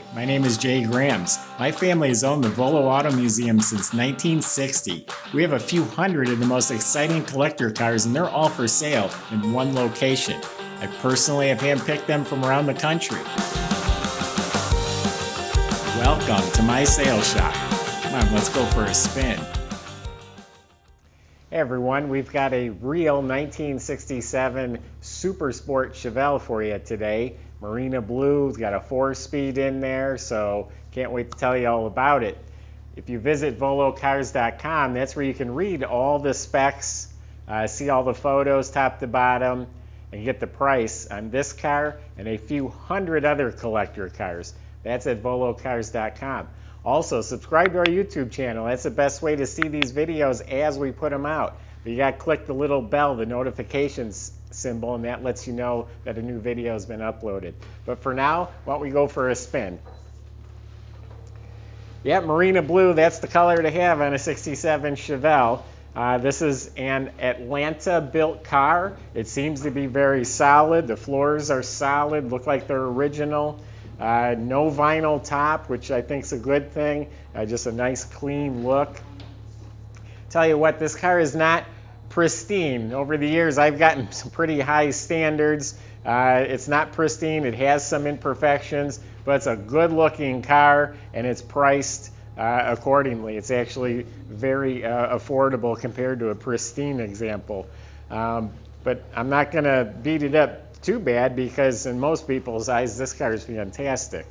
Hi, my name is Jay Grams. My family has owned the Volo Auto Museum since 1960. We have a few hundred of the most exciting collector cars, and they're all for sale in one location. I personally have handpicked them from around the country. Welcome to my sales shop. Come on, let's go for a spin. Hey everyone, we've got a real 1967 Super Sport Chevelle for you today. Marina blue, it's got a 4-speed in there, so can't wait to tell you all about it. If you visit volocars.com, that's where you can read all the specs, see all the photos top to bottom, and get the price on this car and a few hundred other collector cars. That's at volocars.com. Also, subscribe to our YouTube channel. That's the best way to see these videos as we put them out. But you got to click the little bell, the notifications symbol, and that lets you know that a new video has been uploaded. But for now, why don't we go for a spin? Yeah, Marina blue, that's the color to have on a 67 Chevelle. This is an Atlanta-built car. It seems to be very solid. The floors are solid, look like they're original. No vinyl top, which I think is a good thing. Just a nice clean look. Tell you what, this car is not pristine. Over the years, I've gotten some pretty high standards. It's not pristine. It has some imperfections, but it's a good-looking car, and it's priced accordingly. It's actually very affordable compared to a pristine example. But I'm not going to beat it up too bad, because in most people's eyes, this car is fantastic.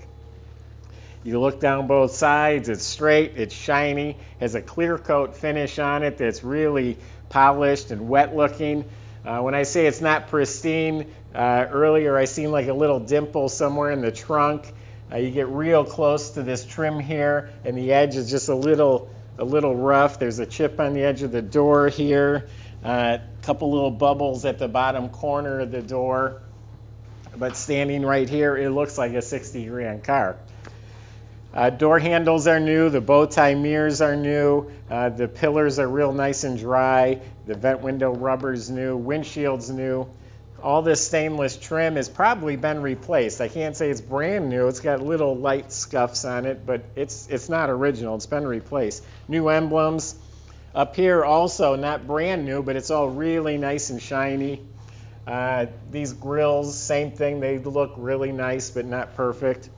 You look down both sides, it's straight, it's shiny, has a clear coat finish on it that's really polished and wet looking. When I say it's not pristine, earlier I seen like a little dimple somewhere in the trunk. You get real close to this trim here, and the edge is just a little rough. There's a chip on the edge of the door here. A couple little bubbles at the bottom corner of the door, but standing right here, it looks like a 60 grand car. Door handles are new, the bow tie mirrors are new, the pillars are real nice and dry, the vent window rubber's new, windshield's new. All this stainless trim has probably been replaced. I can't say it's brand new, it's got little light scuffs on it, but it's not original, it's been replaced. New emblems. Up here also, not brand new, but it's all really nice and shiny. These grills, same thing, they look really nice, but not perfect.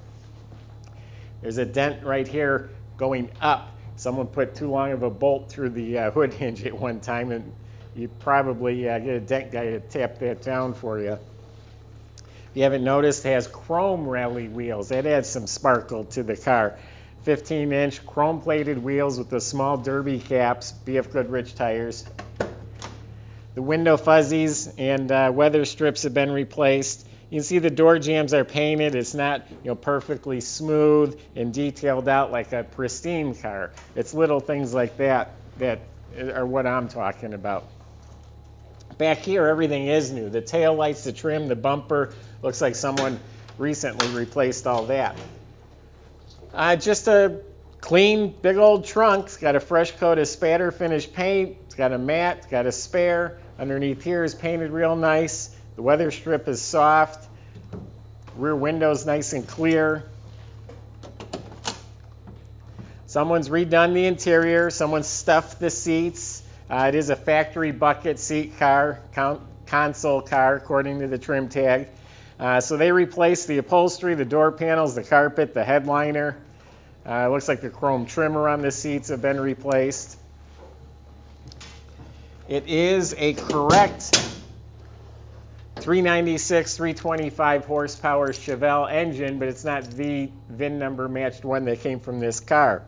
There's a dent right here going up. Someone put too long of a bolt through the hood hinge at one time, and you probably get a dent guy to tap that down for you. If you haven't noticed, it has chrome rally wheels. That adds some sparkle to the car. 15-inch chrome-plated wheels with the small derby caps, BFGoodrich tires. The window fuzzies and weather strips have been replaced. You can see the door jambs are painted. It's not, perfectly smooth and detailed out like a pristine car. It's little things like that that are what I'm talking about. Back here, everything is new. The tail lights, the trim, the bumper, looks like someone recently replaced all that. Just a clean, big old trunk. It's got a fresh coat of spatter finish paint. It's got a mat. It's got a spare. Underneath here is painted real nice. The weather strip is soft. Rear window's nice and clear. Someone's redone the interior. Someone stuffed the seats. It is a factory bucket seat car, console car, according to the trim tag. So they replaced the upholstery, the door panels, the carpet, the headliner. Looks like the chrome trimmer on the seats have been replaced. It is a correct 396, 325 horsepower Chevelle engine, but it's not the VIN number matched one that came from this car.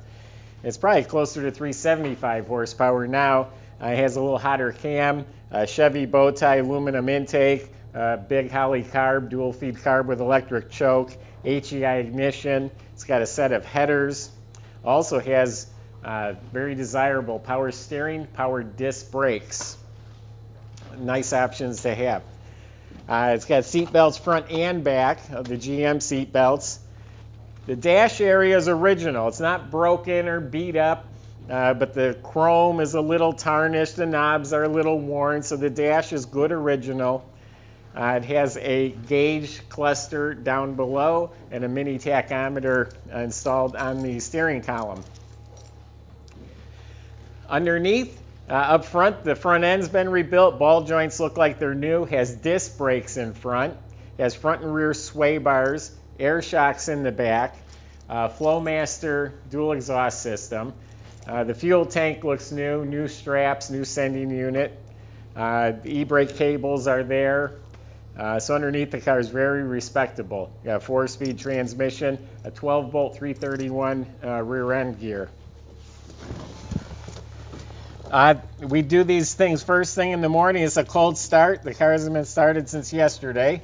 It's probably closer to 375 horsepower now. It has a little hotter cam, Chevy bow tie aluminum intake, big Holly carb, dual feed carb with electric choke, HEI ignition. It's got a set of headers. Also has very desirable power steering, power disc brakes. Nice options to have. It's got seat belts front and back of the GM seat belts. The dash area is original. It's not broken or beat up, but the chrome is a little tarnished. The knobs are a little worn, so the dash is good original. It has a gauge cluster down below and a mini tachometer installed on the steering column. Underneath, up front, the front end's been rebuilt. Ball joints look like they're new. Has disc brakes in front. Has front and rear sway bars. Air shocks in the back. Flowmaster dual exhaust system. The fuel tank looks new. New straps, new sending unit. The e-brake cables are there. So underneath the car is very respectable. You got a 4-speed transmission, a 12-bolt 331 rear end gear. We do these things first thing in the morning. It's a cold start. The car hasn't been started since yesterday.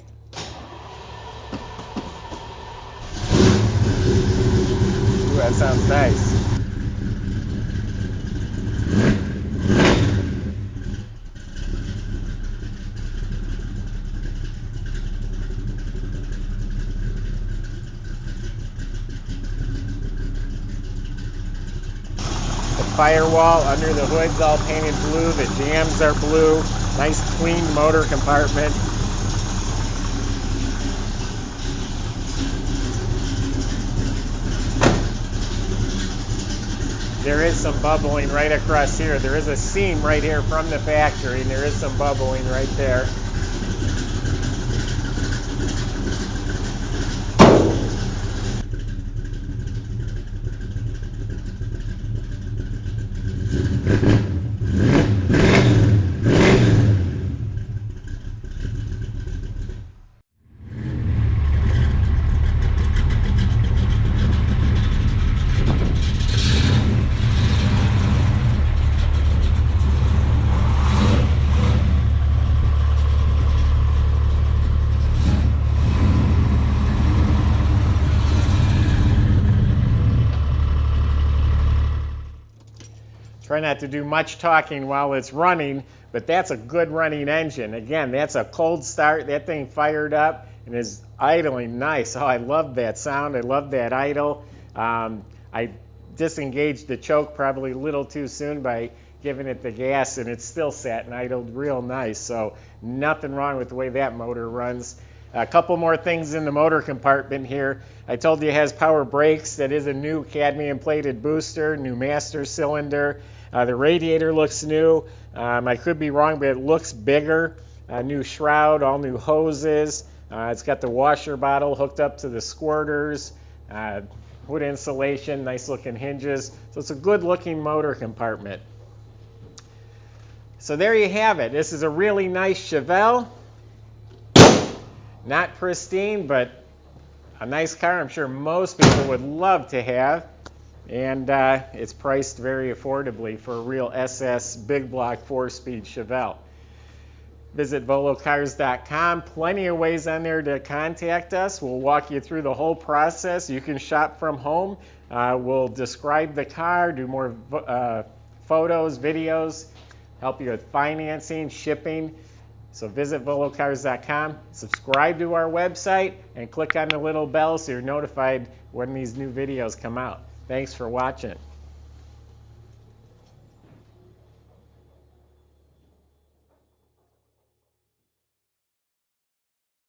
Ooh, that sounds nice. Firewall under the hood's all painted blue. The jambs are blue. Nice clean motor compartment. There is some bubbling right across here. There is a seam right here from the factory, and there is some bubbling right there. Try not to do much talking while it's running, but that's a good running engine. Again, that's a cold start. That thing fired up and is idling nice. Oh, I love that sound. I love that idle. I disengaged the choke probably a little too soon by giving it the gas, and it still sat and idled real nice. So nothing wrong with the way that motor runs. A couple more things in the motor compartment here. I told you it has power brakes. That is a new cadmium plated booster, new master cylinder. The radiator looks new. I could be wrong, but it looks bigger. New shroud, all new hoses. It's got the washer bottle hooked up to the squirters. Wood insulation, nice looking hinges. So it's a good looking motor compartment. So there you have it. This is a really nice Chevelle. Not pristine, but a nice car I'm sure most people would love to have. And it's priced very affordably for a real SS big block 4-speed Chevelle. Visit volocars.com. Plenty of ways on there to contact us. We'll walk you through the whole process. You can shop from home. We'll describe the car, do more photos, videos, help you with financing, shipping. So visit volocars.com, subscribe to our website, and click on the little bell so you're notified when these new videos come out. Thanks for watching.